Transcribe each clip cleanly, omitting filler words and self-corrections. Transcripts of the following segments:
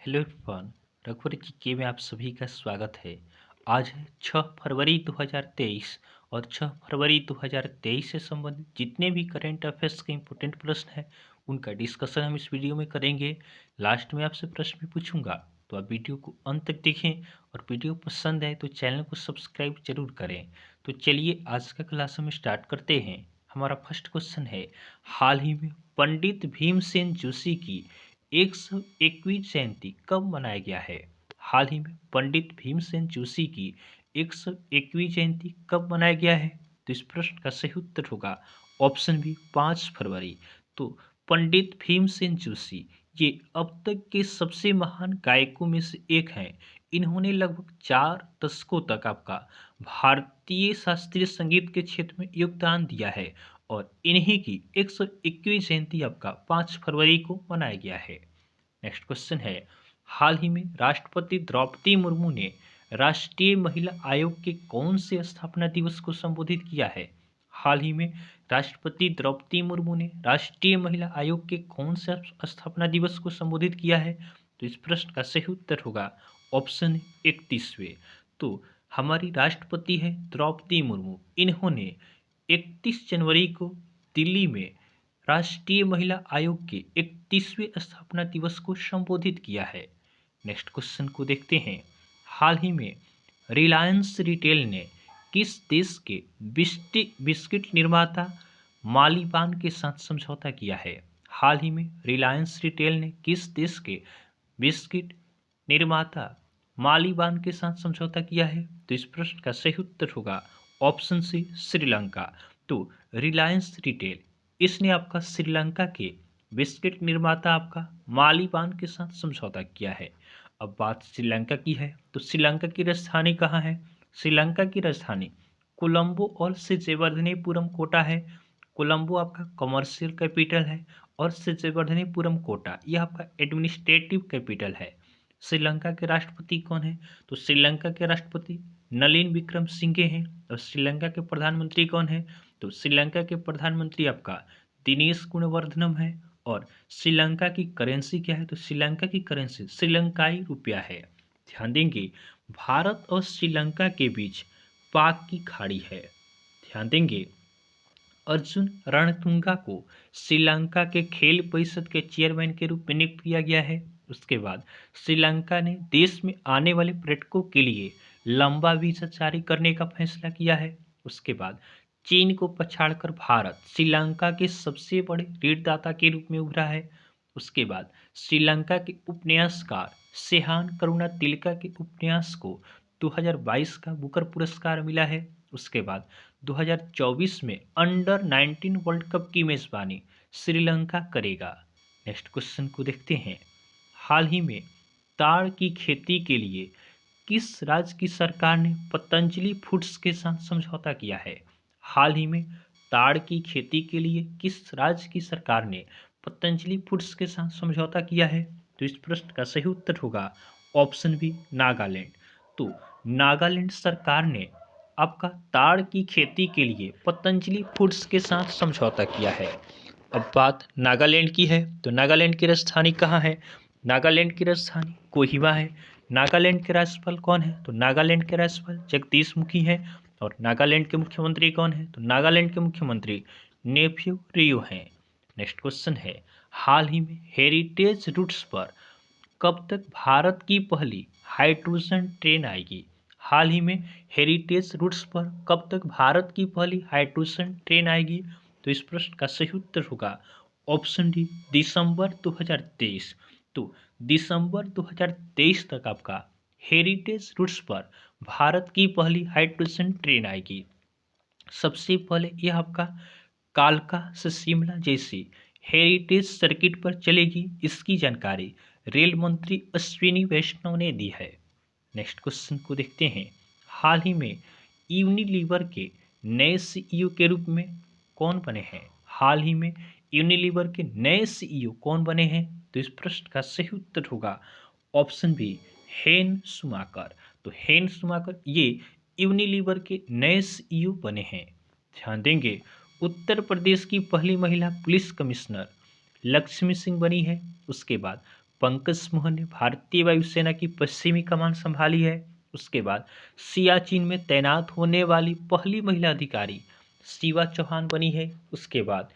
Hello everyone. रघुवर GK में आप सभी का स्वागत है। आज है 6 फरवरी 2023 और 6 फरवरी 2023 से संबंधित जितने भी करंट अफेयर्स के इम्पोर्टेंट प्रश्न हैं उनका डिस्कशन हम इस वीडियो में करेंगे। लास्ट में आपसे प्रश्न भी पूछूंगा, तो आप वीडियो को अंत तक देखें और वीडियो पसंद आए तो चैनल को सब्सक्राइब जरूर करें। तो चलिए आज का क्लास हम स्टार्ट करते हैं। हमारा फर्स्ट क्वेश्चन है, हाल ही में पंडित भीमसेन जोशी की 121वीं जयंती कब मनाया गया है? हाल ही में पंडित भीमसेन जोशी की 121वीं जयंती कब मनाया गया है? तो इस प्रश्न का सही उत्तर होगा ऑप्शन बी 5 फरवरी। तो पंडित भीमसेन जोशी ये अब तक के सबसे महान गायकों में से एक हैं। इन्होंने लगभग 4 दशकों तक आपका भारतीय शास्त्रीय संगीत के क्षेत्र में योगदान दिया है और इन्हीं की 121वीं जयंती आपका 5 फरवरी को मनाया गया है। नेक्स्ट क्वेश्चन है, हाल ही में राष्ट्रपति द्रौपदी मुर्मू ने राष्ट्रीय महिला आयोग के कौन से स्थापना दिवस को संबोधित किया है? हाल ही में राष्ट्रपति द्रौपदी मुर्मू ने राष्ट्रीय महिला आयोग के कौन से स्थापना दिवस को संबोधित किया है? तो इस प्रश्न का सही उत्तर होगा ऑप्शन 31वें। तो हमारी राष्ट्रपति है द्रौपदी मुर्मू। इन्होंने 31 जनवरी को दिल्ली में राष्ट्रीय महिला आयोग के 31वें स्थापना दिवस को संबोधित किया है। नेक्स्ट क्वेश्चन को देखते हैं, हाल ही में रिलायंस रिटेल ने किस देश के बिस्किट निर्माता मालीबान के साथ समझौता किया है? हाल ही में रिलायंस रिटेल ने किस देश के बिस्किट निर्माता मालीबान के साथ समझौता किया है? तो इस प्रश्न का सही उत्तर होगा ऑप्शन सी श्रीलंका। तो रिलायंस रिटेल इसने आपका श्रीलंका के बिस्किट निर्माता आपका मालीबान के साथ समझौता किया है। अब बात श्रीलंका की है, तो श्रीलंका की राजधानी कहाँ है? श्रीलंका की राजधानी कोलंबो और सिजवर्धनीपुरम कोटा है। कोलंबो आपका कमर्शियल कैपिटल है और सिजवर्धनीपुरम कोटा यह आपका एडमिनिस्ट्रेटिव कैपिटल है। श्रीलंका के राष्ट्रपति कौन है? तो श्रीलंका के राष्ट्रपति नलिन विक्रम सिंघे हैं। और श्रीलंका के प्रधानमंत्री कौन है? तो श्रीलंका के प्रधानमंत्री आपका दिनेश गुणवर्धनम है। और श्रीलंका की करेंसी क्या है? तो श्रीलंका की करेंसी श्रीलंकाई रुपया है। ध्यान देंगे, भारत और श्रीलंका के बीच पाक की खाड़ी है। ध्यान देंगे, अर्जुन रणतुंगा को श्रीलंका के खेल परिषद के चेयरमैन के रूप में नियुक्त किया गया है। उसके बाद श्रीलंका ने देश में आने वाले पर्यटकों के लिए लंबा वीजा जारी करने का फैसला किया है। उसके बाद चीन को पछाड़कर भारत श्रीलंका के सबसे बड़े ऋणदाता के रूप में उभरा है। उसके बाद श्रीलंका के उपन्यासकार सेहान करुणा तिलका के उपन्यास को 2022 का बुकर पुरस्कार मिला है। उसके बाद 2024 में अंडर 19 वर्ल्ड कप की मेजबानी श्रीलंका करेगा। नेक्स्ट क्वेश्चन को देखते हैं, हाल ही में ताड़ की खेती के लिए किस राज्य की सरकार ने पतंजलि फूड्स के साथ समझौता किया है? हाल ही में ताड़ की खेती के लिए किस राज्य की सरकार ने पतंजलि फूड्स के साथ समझौता किया है? तो इस प्रश्न का सही उत्तर होगा ऑप्शन बी नागालैंड। तो नागालैंड सरकार ने आपका ताड़ की खेती के लिए पतंजलि फूड्स के साथ समझौता किया है। अब बात नागालैंड की है, तो नागालैंड की राजधानी कहाँ है? नागालैंड की राजधानी कोहिमा है। नागालैंड के राज्यपाल कौन है? तो नागालैंड के राज्यपाल जगदीश मुखी हैं। और नागालैंड के मुख्यमंत्री कौन है? तो नागालैंड के मुख्यमंत्री नेफ्यू रियो हैं। नेक्स्ट क्वेश्चन है, हाल ही में हेरिटेज रूट्स पर कब तक भारत की पहली हाइड्रोजन ट्रेन आएगी? हाल ही में हेरिटेज रूट्स पर कब तक भारत की पहली हाइड्रोजन ट्रेन आएगी? तो इस प्रश्न का सही उत्तर होगा ऑप्शन डी दिसंबर 2023। तो दिसंबर 2023 तक आपका हेरिटेज रूट्स पर भारत की पहली हाइड्रोजन ट्रेन आएगी। सबसे पहले यह आपका कालका से शिमला जैसी हेरिटेज सर्किट पर चलेगी। इसकी जानकारी रेल मंत्री अश्विनी वैष्णव ने दी है। नेक्स्ट क्वेश्चन को देखते हैं, हाल ही में यूनिलीवर के नए सीईओ के रूप में कौन बने हैं? हाल ही में यूनिलीवर के नए सीईओ कौन बने हैं? तो इस प्रश्न का सही उत्तर होगा ऑप्शन बी हेन सुमाकर। तो हेन सुमाकर ये यूनिलीवर के नए सीईओ बने हैं। ध्यान देंगे, उत्तर प्रदेश की पहली महिला पुलिस कमिश्नर लक्ष्मी सिंह बनी है। उसके बाद पंकज मोहन ने भारतीय वायुसेना की पश्चिमी कमान संभाली है। उसके बाद सियाचिन में तैनात होने वाली पहली महिला अधिकारी शिवा चौहान बनी है। उसके बाद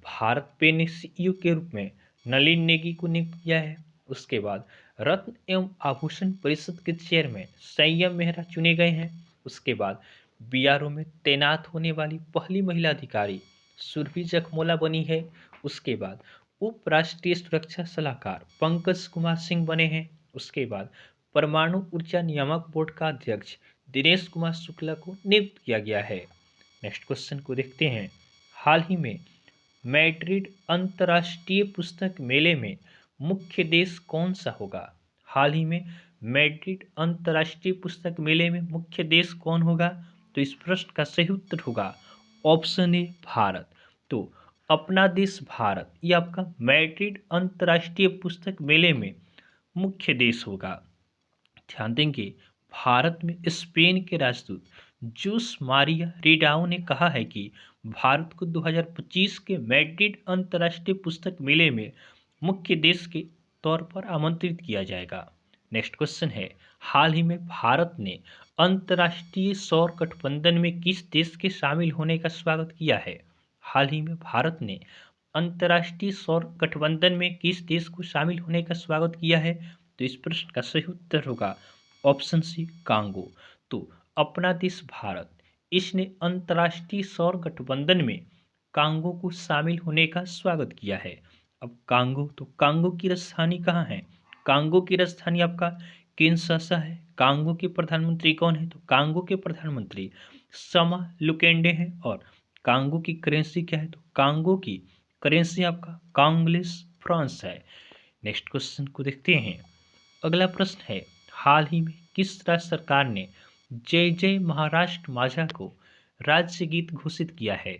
भारत पे ने सीईओ के रूप में नलिन नेगी को नियुक्त किया है। उसके बाद रत्न एवं आभूषण परिषद के चेयरमैन संयम मेहरा चुने गए हैं। उसके बाद बीआरओ में तैनात होने वाली पहली महिला अधिकारी सुरभि जखमोला बनी है। उसके बाद उप राष्ट्रीय सुरक्षा सलाहकार पंकज कुमार सिंह बने हैं। उसके बाद परमाणु ऊर्जा नियामक बोर्ड का अध्यक्ष दिनेश कुमार शुक्ला को नियुक्त किया गया है। नेक्स्ट क्वेश्चन को देखते हैं। हाल ही में मैड्रिड अंतर्राष्ट्रीय पुस्तक मेले में मुख्य देश कौन सा होगा? हाल ही में मैड्रिड अंतर्राष्ट्रीय पुस्तक मेले में मुख्य देश कौन होगा? तो इस प्रश्न का सही उत्तर होगा ऑप्शन ए भारत। तो अपना देश भारत ये आपका मैड्रिड अंतर्राष्ट्रीय पुस्तक मेले में मुख्य देश होगा। ध्यान देंगे, भारत में स्पेन के राजदूत जूस मारिया रिडाओ ने कहा है कि भारत को 2025 के मैड्रिड अंतर्राष्ट्रीय पुस्तक मेले में मुख्य देश के तौर पर आमंत्रित किया जाएगा। नेक्स्ट क्वेश्चन है, हाल ही में भारत ने अंतर्राष्ट्रीय सौर गठबंधन में किस देश के शामिल होने का स्वागत किया है? हाल ही में भारत ने अंतर्राष्ट्रीय सौर गठबंधन में किस देश को शामिल होने का स्वागत किया है? तो इस प्रश्न का सही उत्तर होगा ऑप्शन सी कांगो। तो अपना देश भारत इसने अंतर्राष्ट्रीय सौर गठबंधन में कांगो को शामिल होने का स्वागत किया है। अब कांगो, तो कांगो की राजधानी कहाँ है? कांगो की राजधानी आपका किनशासा है। कांगो के प्रधानमंत्री कौन है? तो कांगो के प्रधानमंत्री समा लुकेंडे हैं। और कांगो की करेंसी क्या है? तो कांगो की करेंसी आपका कांगलेस फ्रांस है। नेक्स्ट क्वेश्चन को देखते हैं। अगला प्रश्न है, हाल ही में किस राज्य सरकार ने जय जय महाराष्ट्र माझा को राज्य गीत घोषित किया है?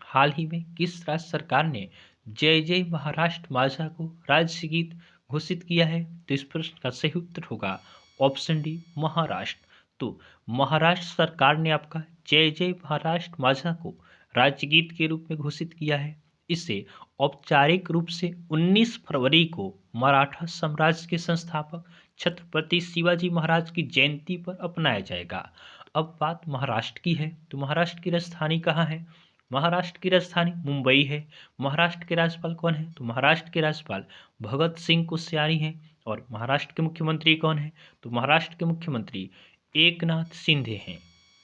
हाल ही में किस राज्य सरकार ने जय जय महाराष्ट्र माझा को राज्य गीत घोषित किया है? तो इस प्रश्न का सही उत्तर होगा ऑप्शन डी महाराष्ट्र। तो महाराष्ट्र सरकार ने आपका जय जय महाराष्ट्र माझा को राज्य गीत के रूप में घोषित किया है। इसे औपचारिक रूप से 19 फरवरी को मराठा साम्राज्य के संस्थापक छत्रपति शिवाजी महाराज की जयंती पर अपनाया जाएगा। अब बात महाराष्ट्र की है, तो महाराष्ट्र की राजधानी कहाँ है? महाराष्ट्र की राजधानी मुंबई है। महाराष्ट्र के राज्यपाल कौन है? तो महाराष्ट्र के राज्यपाल भगत सिंह कोश्यारी हैं। और महाराष्ट्र के मुख्यमंत्री कौन है? तो महाराष्ट्र के मुख्यमंत्री एकनाथ शिंदे हैं।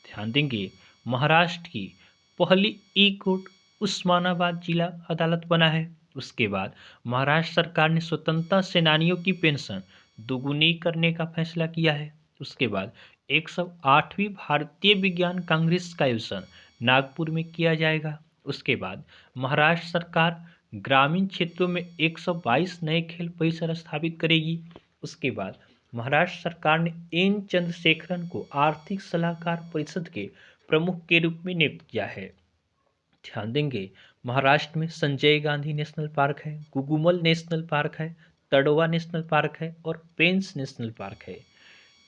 ध्यान देंगे, महाराष्ट्र की पहली ई कोर्ट उस्मानाबाद जिला अदालत बना है। उसके बाद महाराष्ट्र सरकार ने स्वतंत्रता सेनानियों की पेंशन दोगुनी करने का फैसला किया है। उसके बाद 108वीं भारतीय विज्ञान कांग्रेस का आयोजन नागपुर में किया जाएगा। उसके बाद महाराष्ट्र सरकार ग्रामीण क्षेत्रों में 122 नए खेल परिसर स्थापित करेगी। उसके बाद महाराष्ट्र सरकार ने एन चंद्रशेखरन को आर्थिक सलाहकार परिषद के प्रमुख के रूप में नियुक्त किया है। ध्यान देंगे, महाराष्ट्र में संजय गांधी नेशनल पार्क है, गुगुमल नेशनल पार्क है, तड़वा नेशनल पार्क है और पेंस नेशनल पार्क है।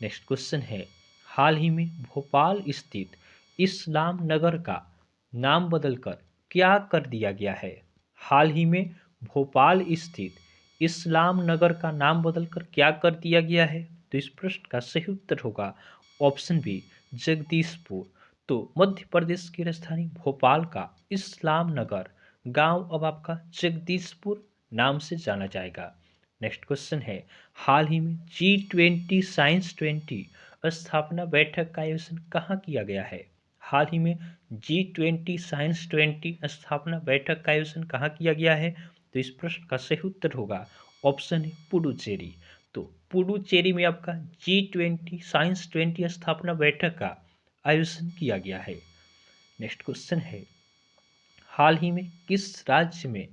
नेक्स्ट क्वेश्चन है, हाल ही में भोपाल स्थित इस्लाम नगर का नाम बदलकर क्या कर दिया गया है? हाल ही में भोपाल स्थित इस्लाम नगर का नाम बदलकर क्या कर दिया गया है? तो इस प्रश्न का सही उत्तर होगा ऑप्शन बी जगदीशपुर। तो मध्य प्रदेश की राजधानी भोपाल का इस्लाम नगर गांव अब आपका जगदीशपुर नाम से जाना जाएगा। नेक्स्ट क्वेश्चन है, हाल ही में G20 साइंस 20 स्थापना बैठक का आयोजन कहाँ किया गया है? हाल ही में G20 साइंस 20 स्थापना बैठक का आयोजन कहाँ किया गया है? तो इस प्रश्न का सही उत्तर होगा ऑप्शन है पुडुचेरी। तो पुडुचेरी में आपका G20 साइंस 20 स्थापना बैठक का आयोजन किया गया है। नेक्स्ट क्वेश्चन है, हाल ही में किस राज्य में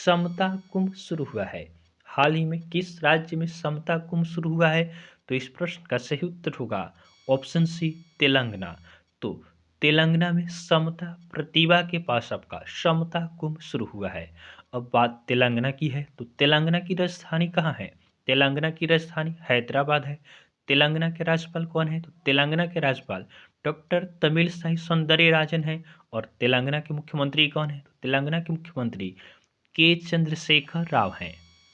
समता कुंभ शुरू हुआ है? हाल ही में किस राज्य में समता कुंभ शुरू हुआ है? तो इस प्रश्न का सही उत्तर होगा ऑप्शन सी तेलंगाना। तो तेलंगाना में समता प्रतिभा के पास आपका समता कुंभ शुरू हुआ है। अब बात तेलंगाना की है, तो तेलंगाना की राजधानी कहाँ है? तेलंगाना की राजधानी हैदराबाद है। तेलंगाना के राज्यपाल कौन है? तो तेलंगाना के राज्यपाल डॉक्टर तमिलसाई सौंदरराजन है। और तेलंगाना के मुख्यमंत्री कौन है? तो तेलंगाना के मुख्यमंत्री के चंद्रशेखर राव हैं।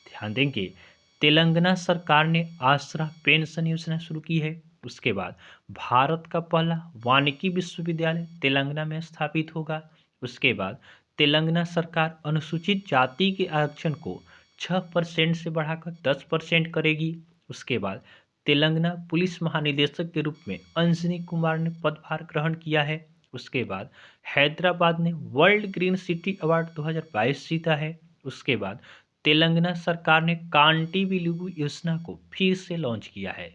ध्यान देंगे, तेलंगाना सरकार ने आश्रा पेंशन योजना शुरू की है। उसके बाद भारत का पहला वानिकी विश्वविद्यालय तेलंगाना में स्थापित होगा। उसके बाद तेलंगाना सरकार अनुसूचित जाति के आरक्षण को 6% से बढ़ाकर 10% करेगी। उसके बाद तेलंगाना पुलिस महानिदेशक के रूप में अंजनी कुमार ने पदभार ग्रहण किया है। उसके बाद हैदराबाद ने वर्ल्ड ग्रीन सिटी अवार्ड 2022 जीता है। उसके बाद तेलंगाना सरकार ने कांटी विलुगु योजना को फिर से लॉन्च किया है।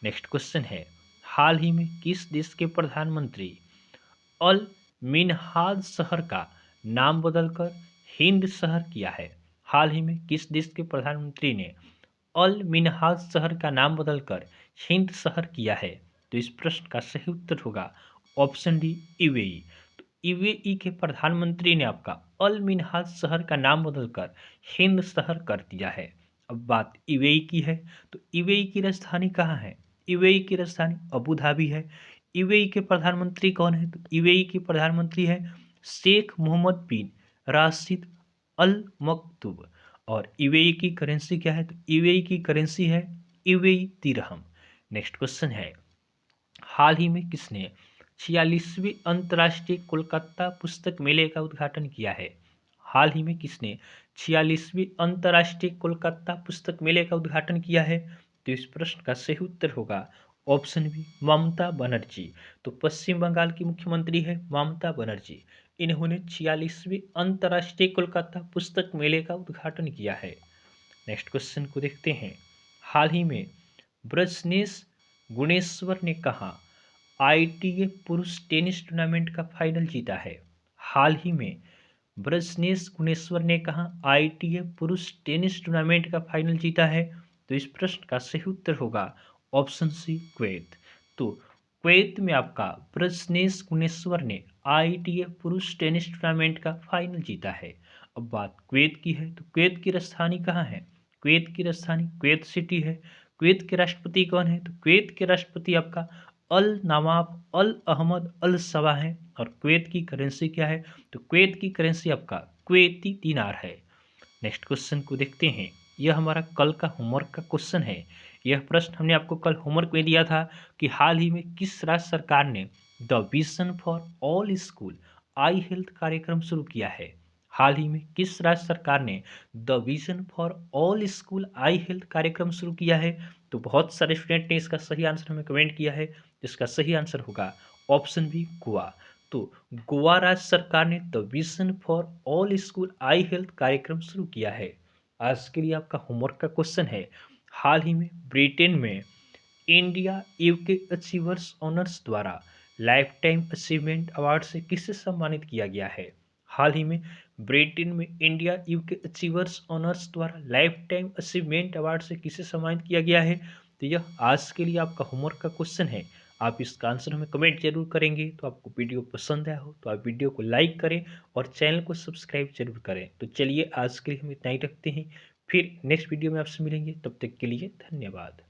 नेक्स्ट क्वेश्चन है, हाल ही में किस देश के प्रधानमंत्री अल मिन्हाज शहर का नाम बदलकर हिंद शहर किया है? हाल ही में किस देश के प्रधानमंत्री ने अल मिन्हाज शहर का नाम बदलकर हिंद शहर किया है? तो इस प्रश्न का सही उत्तर होगा ऑप्शन डी, यूएई। तो यूएई के प्रधानमंत्री ने आपका अल मिन्हाज शहर का नाम बदलकर हिंद शहर कर दिया है। अब बात यूएई की है, तो यूएई की राजधानी कहाँ है? यूएई की राजधानी अबू धाबी है। यूएई के प्रधानमंत्री कौन है? तो यूएई के प्रधानमंत्री है शेख मोहम्मद बिन राशिद अल मक्तूम। और यूएई की करेंसी क्या है? तो यूएई की करेंसी है यूएई दिरहम। नेक्स्ट क्वेश्चन है, हाल ही में किसने 46वें अंतर्राष्ट्रीय कोलकाता पुस्तक मेले का उद्घाटन किया है? हाल ही में किसने 46वें अंतर्राष्ट्रीय कोलकाता पुस्तक मेले का उद्घाटन किया है? तो इस प्रश्न का सही उत्तर होगा ऑप्शन बी, ममता बनर्जी। तो पश्चिम बंगाल की मुख्यमंत्री है ममता बनर्जी। इन्होंने 46वें अंतर्राष्ट्रीय कोलकाता पुस्तक मेले का उद्घाटन किया है। नेक्स्ट क्वेश्चन को देखते हैं, हाल ही में ब्रजनेश गुणेश्वर ने कहा आईटीए पुरुष टेनिस टूर्नामेंट का फाइनल जीता है? हाल ही में ब्रजनेश गुणेश्वर ने कहा आईटीए पुरुष टेनिस टूर्नामेंट का फाइनल जीता है? तो इस प्रश्न का सही उत्तर होगा ऑप्शन सी, कुवैत। तो कुवैत में आपका ब्रजनेश गुणेश्वर ने आईटीए पुरुष टेनिस टूर्नामेंट का फाइनल जीता है। अब बात कुवैत की है, तो कुवैत की राजधानी कहाँ है? कुवैत की राजधानी कुवैत सिटी है। कुवैत के राष्ट्रपति कौन है? तो कुवैत के राष्ट्रपति आपका अल नवाफ अल अहमद अल सबा है। और कुवैत की करेंसी क्या है? तो कुवैत की करेंसी आपका कुवैती दिनार है। नेक्स्ट क्वेश्चन को देखते हैं, यह हमारा कल का होमवर्क का क्वेश्चन है। यह प्रश्न हमने आपको कल होमवर्क में दिया था कि हाल ही में किस राज्य सरकार ने the vision for all school I health कार्यक्रम शुरू किया है? हाल ही में किस राज्य सरकार ने the vision for all school I health कार्यक्रम शुरू किया है? तो बहुत सारे स्टूडेंट ने इसका सही आंसर हमें कमेंट किया है, जिसका सही आंसर होगा ऑप्शन बी, गोवा। तो गोवा राज्य सरकार ने the vision for all school I health कार्यक्रम शुरू किया है। आज के लिए आपका होमवर्क का क्वेश्चन है, हाल ही में ब्रिटेन में इंडिया यूके अचीवर्स ऑनर्स द्वारा लाइफ टाइम अचीवमेंट अवार्ड से किसे सम्मानित किया गया है? हाल ही में ब्रिटेन में इंडिया यूके अचीवर्स ऑनर्स द्वारा लाइफ टाइम अचीवमेंट अवार्ड से किसे सम्मानित किया गया है? तो यह आज के लिए आपका होमवर्क का क्वेश्चन है। आप इसका आंसर हमें कमेंट जरूर करेंगे। तो आपको वीडियो पसंद आया हो तो आप वीडियो को लाइक करें और चैनल को सब्सक्राइब जरूर करें। तो चलिए आज के लिए हम इतना ही रखते हैं, फिर नेक्स्ट वीडियो में आपसे मिलेंगे, तब तक के लिए धन्यवाद।